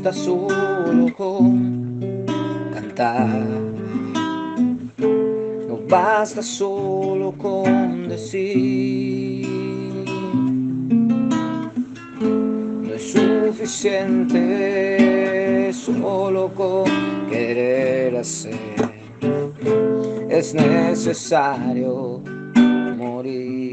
basta solo con cantar, no basta solo con decir, no es suficiente solo con querer hacer, es necesario morir.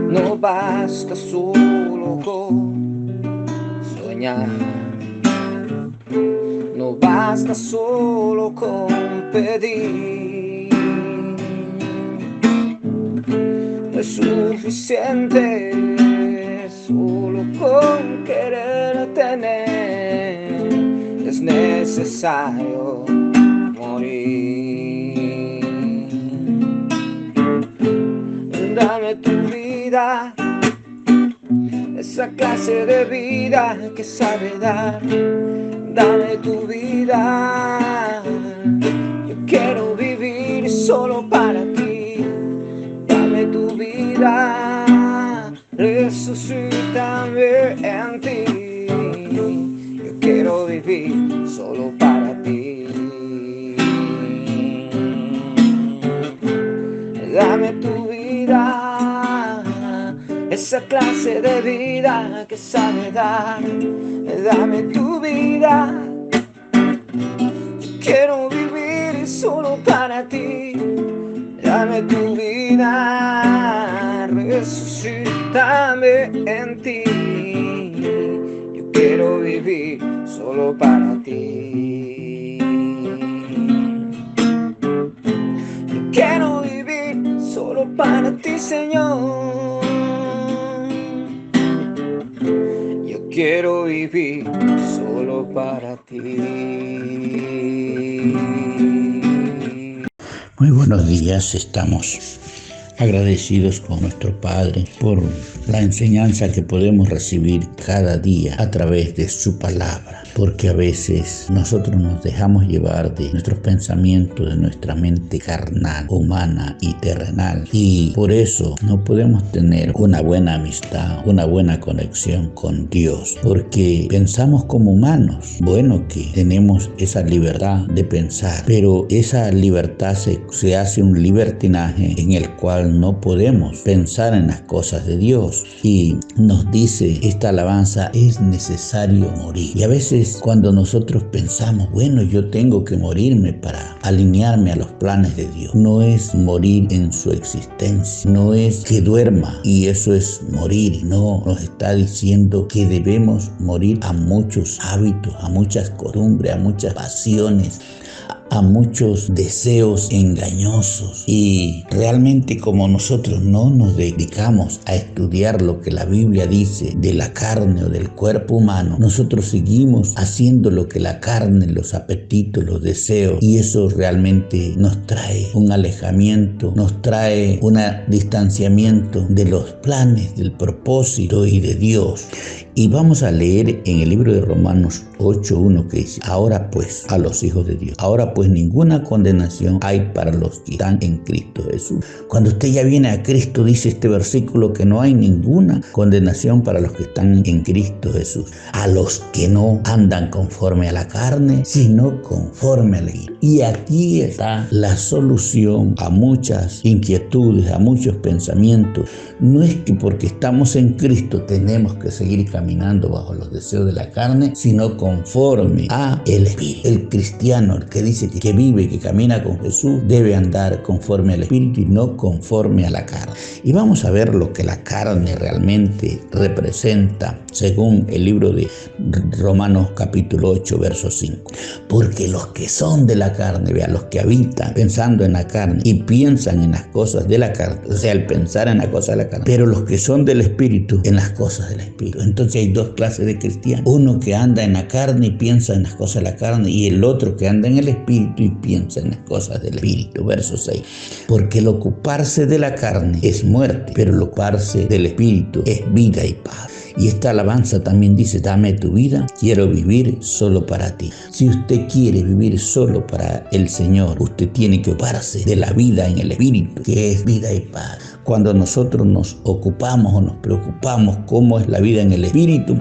No basta solo con soñar, no basta solo con pedir, no es suficiente solo con querer tener, es necesario morir. Dame tu vida, esa clase de vida que sabe dar. Dame tu vida, yo quiero vivir solo para ti. Dame tu vida, resucítame en ti. Yo quiero vivir solo para ti. Dame tu vida, esa clase de vida que sabe dar. Dame tu vida, quiero vivir solo para ti. Dame tu vida, resucítame en ti. Yo quiero vivir solo para ti. Yo quiero vivir solo para ti, Señor. Yo quiero vivir solo para ti. Muy buenos días, estamos agradecidos con nuestro Padre por la enseñanza que podemos recibir cada día a través de su palabra, porque a veces nosotros nos dejamos llevar de nuestros pensamientos, de nuestra mente carnal, humana y terrenal, y por eso no podemos tener una buena amistad, una buena conexión con Dios, porque pensamos como humanos. Bueno, que tenemos esa libertad de pensar, pero esa libertad se hace un libertinaje en el cual no podemos pensar en las cosas de Dios. Y nos dice esta alabanza: es necesario morir. Y a veces cuando nosotros pensamos, bueno, yo tengo que morirme para alinearme a los planes de Dios, no es morir en su existencia, no es que duerma y eso es morir. No, nos está diciendo que debemos morir a muchos hábitos, a muchas costumbres, a muchas pasiones, a muchos deseos engañosos. Y realmente, como nosotros no nos dedicamos a estudiar lo que la Biblia dice de la carne o del cuerpo humano, nosotros seguimos haciendo lo que la carne, los apetitos, los deseos, y eso realmente nos trae un alejamiento, nos trae un distanciamiento de los planes, del propósito y de Dios. Y vamos a leer en el libro de Romanos 8:1 que dice: ahora pues, a los hijos de Dios, ahora pues ninguna condenación hay para los que están en Cristo Jesús. Cuando usted ya viene a Cristo, dice este versículo que no hay ninguna condenación para los que están en Cristo Jesús, a los que no andan conforme a la carne, sino conforme a la ley. Y aquí está la solución a muchas inquietudes, a muchos pensamientos. No es que porque estamos en Cristo tenemos que seguir caminando bajo los deseos de la carne, sino conforme a el Espíritu. El cristiano, el que dice que vive, que camina con Jesús, debe andar conforme al Espíritu y no conforme a la carne. Y vamos a ver lo que la carne realmente representa según el libro de Romanos capítulo 8, verso 5. Porque los que son de la carne, vean, los que habitan pensando en la carne y piensan en las cosas de la carne, o sea, el pensar en las cosas de la carne, pero los que son del Espíritu, en las cosas del Espíritu. Entonces hay dos clases de cristianos: uno que anda en la carne y piensa en las cosas de la carne, y el otro que anda en el Espíritu y piensa en las cosas del Espíritu. Verso 6. Porque el ocuparse de la carne es muerte, pero el ocuparse del Espíritu es vida y paz. Y esta alabanza también dice: dame tu vida, quiero vivir solo para ti. Si usted quiere vivir solo para el Señor, usted tiene que ocuparse de la vida en el Espíritu, que es vida y paz. Cuando nosotros nos ocupamos o nos preocupamos cómo es la vida en el Espíritu,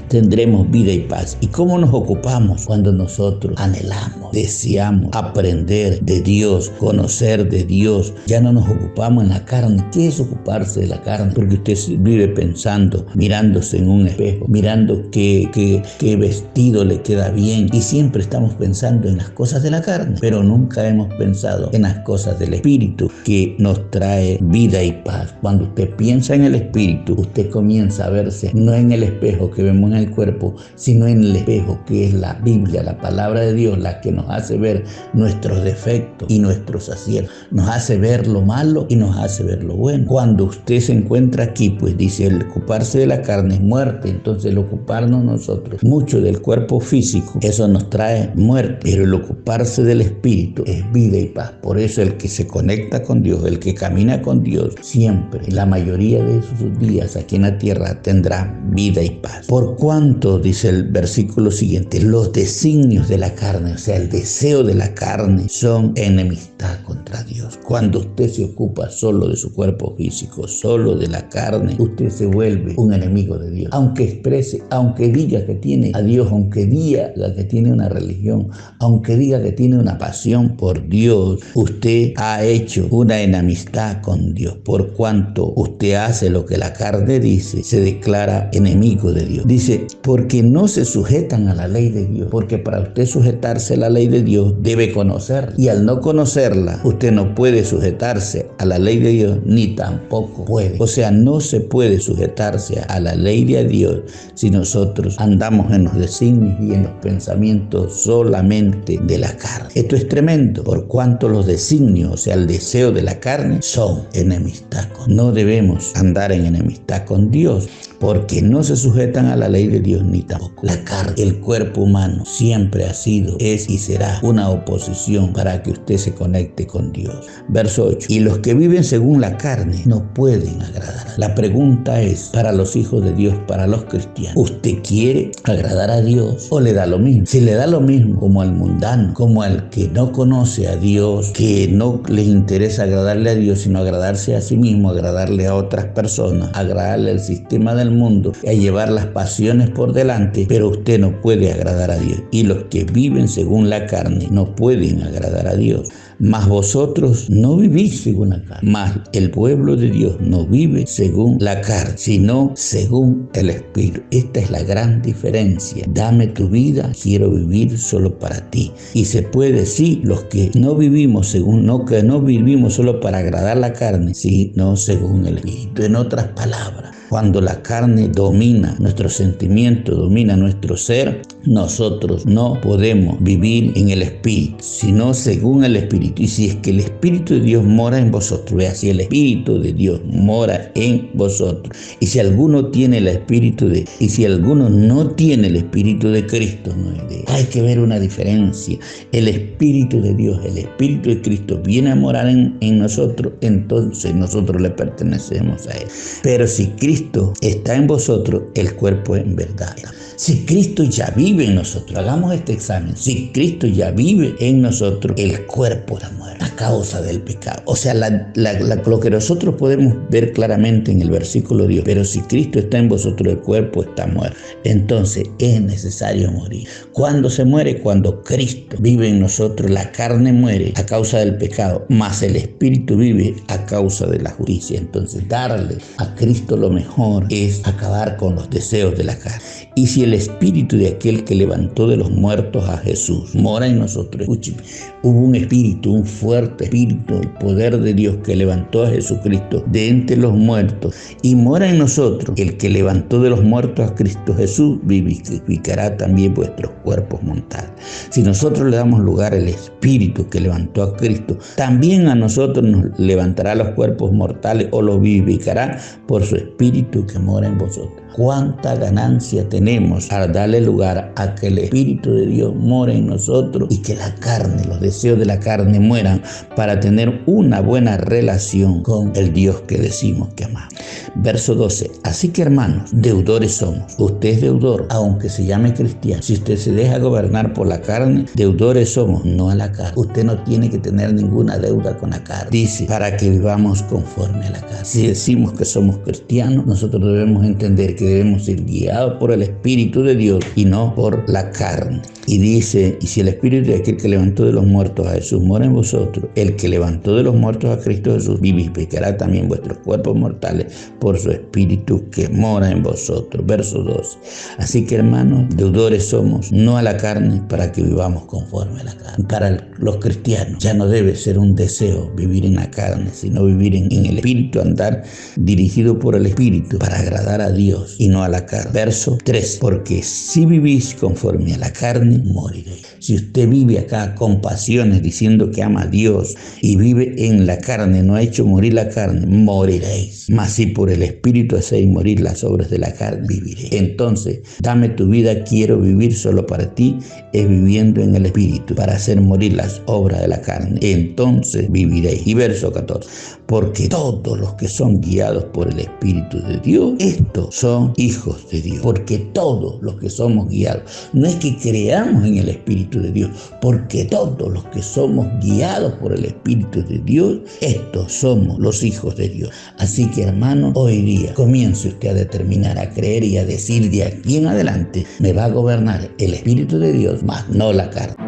tendremos vida y paz. ¿Y cómo nos ocupamos? Cuando nosotros anhelamos, deseamos aprender de Dios, conocer de Dios. Ya no nos ocupamos en la carne. ¿Qué es ocuparse de la carne? Porque usted vive pensando, mirándose en un espejo, mirando qué vestido le queda bien. Y siempre estamos pensando en las cosas de la carne, pero nunca hemos pensado en las cosas del Espíritu, que nos trae vida y paz. Cuando usted piensa en el Espíritu, usted comienza a verse no en el espejo que vemos en el cuerpo, sino en el espejo que es la Biblia, la palabra de Dios, la que nos hace ver nuestros defectos y nuestros aciertos, nos hace ver lo malo y nos hace ver lo bueno. Cuando usted se encuentra aquí, pues dice: el ocuparse de la carne es muerte. Entonces el ocuparnos nosotros mucho del cuerpo físico, eso nos trae muerte, pero el ocuparse del Espíritu es vida y paz. Por eso el que se conecta con Dios, el que camina con Dios, siempre, la mayoría de sus días aquí en la tierra, tendrá vida y paz. Por cuanto, dice el versículo siguiente, los designios de la carne, o sea, el deseo de la carne, son enemistad contra Dios. Cuando usted se ocupa solo de su cuerpo físico, solo de la carne, usted se vuelve un enemigo de Dios. Aunque exprese, aunque diga que tiene a Dios, aunque diga que tiene una religión, aunque diga que tiene una pasión por Dios, usted ha hecho una enemistad con Dios. Por cuanto usted hace lo que la carne dice, se declara enemigo de Dios. Dice: porque no se sujetan a la ley de Dios. Porque para usted sujetarse a la ley de Dios, debe conocerla. Y al no conocerla, usted no puede sujetarse a la ley de Dios, ni tampoco puede. O sea, no se puede sujetarse a la ley de Dios si nosotros andamos en los designios y en los pensamientos solamente de la carne. Esto es tremendo. Por cuanto los designios, o sea, el deseo de la carne, son enemistad. No debemos andar en enemistad con Dios, porque no se sujetan a la ley de Dios ni tampoco la carne. El cuerpo humano siempre ha sido, es y será una oposición para que usted se conecte con Dios. Verso 8. Y los que viven según la carne no pueden agradar. La pregunta es para los hijos de Dios, para los cristianos: ¿usted quiere agradar a Dios o le da lo mismo? Si le da lo mismo, como al mundano, como al que no conoce a Dios, que no le interesa agradarle a Dios, sino agradarse a sí mismo, agradarle a otras personas, agradarle al sistema del mundo, a llevar las pasiones por delante, pero usted no puede agradar a Dios. Y los que viven según la carne no pueden agradar a Dios. Mas vosotros no vivís según la carne. Mas el pueblo de Dios no vive según la carne, sino según el Espíritu. Esta es la gran diferencia. Dame tu vida, quiero vivir solo para ti. Y se puede, sí, los que no vivimos según, que no vivimos solo para agradar la carne, sino según el Espíritu. En otras palabras, cuando la carne domina nuestro sentimiento, domina nuestro ser, nosotros no podemos vivir en el Espíritu, sino según el Espíritu. Y si es que el Espíritu de Dios mora en vosotros, vea, si el Espíritu de Dios mora en vosotros, y si alguno tiene el Espíritu de, y si alguno no tiene el Espíritu de Cristo, no es de él. Hay que ver una diferencia. El Espíritu de Dios, el Espíritu de Cristo viene a morar en nosotros, entonces nosotros le pertenecemos a él. Pero si Cristo está en vosotros, el cuerpo en verdad. Si Cristo ya vive en nosotros, hagamos este examen. Si Cristo ya vive en nosotros, el cuerpo está muerto a causa del pecado. O sea, lo que nosotros podemos ver claramente en el versículo 10, pero si Cristo está en vosotros, el cuerpo está muerto. Entonces es necesario morir. ¿Cuándo se muere? Cuando Cristo vive en nosotros. La carne muere a causa del pecado, mas el Espíritu vive a causa de la justicia. Entonces darle a Cristo lo mejor es acabar con los deseos de la carne. Y si el Espíritu de aquel que levantó de los muertos a Jesús mora en nosotros, escúcheme, hubo un espíritu, un fuerte espíritu, el poder de Dios que levantó a Jesucristo de entre los muertos y mora en nosotros. El que levantó de los muertos a Cristo Jesús vivificará también vuestros cuerpos mortales. Si nosotros le damos lugar al Espíritu que levantó a Cristo, también a nosotros nos levantará los cuerpos mortales o los vivificará por su Espíritu que mora en vosotros. ¿Cuánta ganancia tenemos hacemos al darle lugar a que el Espíritu de Dios more en nosotros y que la carne, los deseos de la carne mueran para tener una buena relación con el Dios que decimos que amamos. Verso 12. Así que, hermanos, deudores somos. Usted es deudor, aunque se llame cristiano. Si usted se deja gobernar por la carne, deudores somos, no a la carne. Usted no tiene que tener ninguna deuda con la carne. Dice, para que vivamos conforme a la carne. Si decimos que somos cristianos, nosotros debemos entender que debemos ser guiados por el Espíritu de Dios y no por la carne. Y dice, y si el Espíritu de aquel que levantó de los muertos a Jesús mora en vosotros, el que levantó de los muertos a Cristo Jesús vivificará también vuestros cuerpos mortales por su Espíritu que mora en vosotros. Verso 12. Así que, hermanos, deudores somos, no a la carne, para que vivamos conforme a la carne. Para los cristianos ya no debe ser un deseo vivir en la carne, sino vivir en el Espíritu, andar dirigido por el Espíritu para agradar a Dios y no a la carne. Verso 13. Porque si vivís conforme a la carne, moriréis. Si usted vive acá con pasiones diciendo que ama a Dios y vive en la carne, no ha hecho morir la carne, moriréis. Mas si por el Espíritu hacéis morir las obras de la carne, viviréis. Entonces, dame tu vida, quiero vivir solo para ti, es viviendo en el Espíritu, para hacer morir las obras de la carne. Entonces viviréis. Y verso 14. Porque todos los que son guiados por el Espíritu de Dios, estos son hijos de Dios. Porque todos los que somos guiados, no es que creamos en el Espíritu de Dios, porque todos los que somos guiados por el Espíritu de Dios, estos somos los hijos de Dios. Así que, hermano, hoy día comience usted a determinar, a creer y a decir de aquí en adelante, me va a gobernar el Espíritu de Dios, más no la carne.